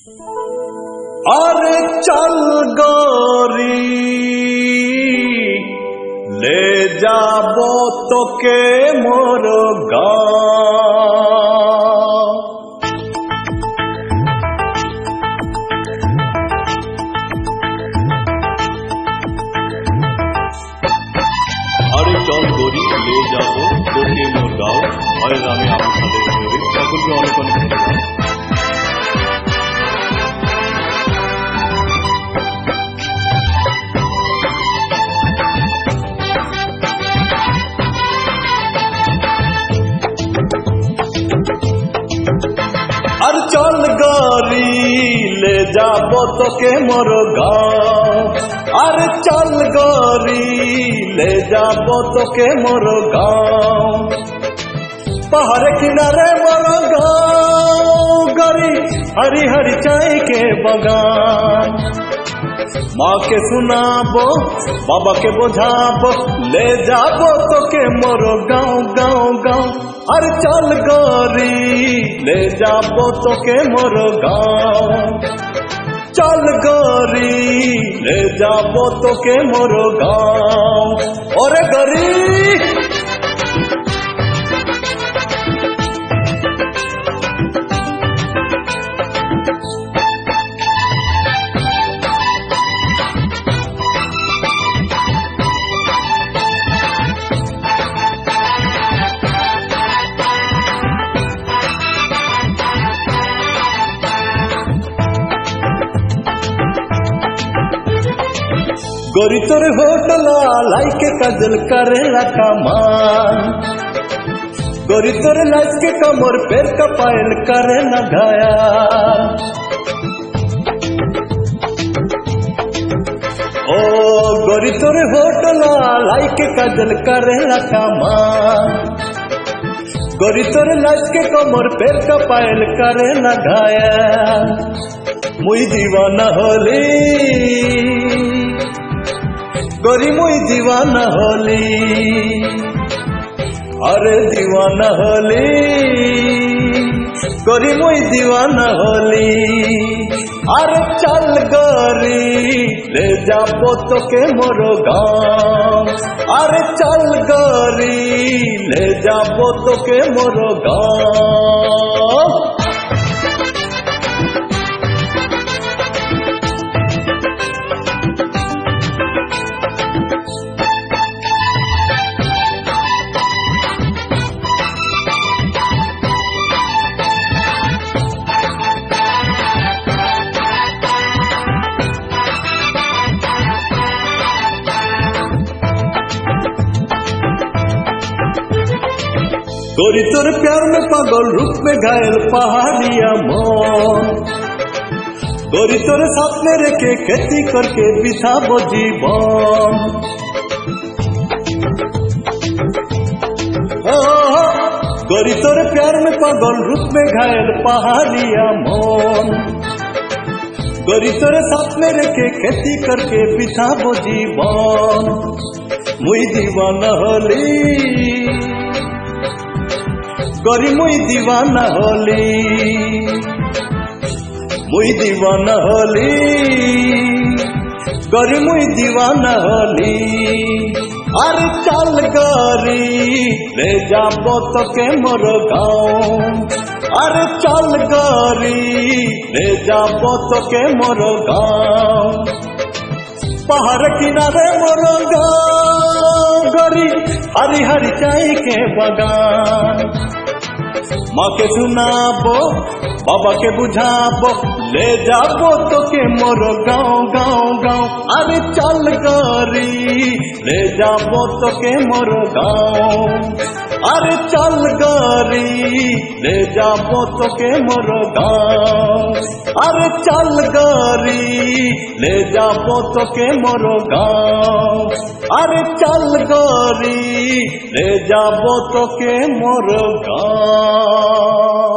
अरे चल गोरी ले जाबो तोके मोर गाँव। अरे चल गोरी ले जाबो तोके मोर गाँव। अरे रामे আমার সাথে সকলকে অনেক অনেক ধন্যবাদ। अरे चल गोरी ले जाबो तोके मोर गाँव। अरे चल गोरी ले जाबो तोके मोर गाँव। पहाड़ किनारे मोर गाँव गोरी हरी हरी चाय के बगान। माँ के सुनाबो बाबा के बुझाबो ले जाबो तोके मोर गाँव गाँव गाँव। अरे चल गोरी ले जाबो तोके मोर गाँव। चल गोरी ले जाबो तोके मोर गाँव। ओरे गोरी गोरी तोरे होटल लाइके काजल करेला कमाल। गोरी तोरे लाइस के कमर पैर का पायल करेला घायल। ओ गोरी तोरे होटल लाइके काजल करेला कमाल। गोरी तोरे लाइस के कमर पैर का पायल करेला घायल। मुई दीवाना होली गोरी मुई दीवाना होली। अरे दीवाना होली गोरी मुई दीवाना होली। अरे चल गोरी ले जाबो तोके मोर गाँव। अरे चल गोरी ले जाबो तोके मोर गाँव। गोरी तोर प्यार में पागल रूप में घायल पहाड़िया मन। गोरी तोरे साथ में रेखे खेती करके बिताबो जीवन। गोरी तोरे प्यार में पागल रूप में घायल पहाड़िया मन। गोरी तोरे साथ में रेखे खेती करके बिताबो जीवन। मुई दीवाना होली गोरी मुई दीवाना होली। मुई दीवाना होली गोरी मुई दीवाना होली। अरे चल गोरी ले जाबो तोके मोर गाँव। अरे चल गोरी ले जाबो तोके मोर गाँव। पहाड़ किनारे मोर गाँव गोरी हरी हरी चाय के बगान। माँ के सुनाबो बाबा के बुझाबो ले जाबो तोके मोर गाँव गाँव गाँव। अरे चल गोरी ले जाबो तोके मोर गाँव। अरे चल गोरी ले जाबो तोके मोर गाँव। अरे चल गोरी ले जाबो तोके मोर गाँव। अरे चल गोरी ले जाबो तोके मोर गाँव।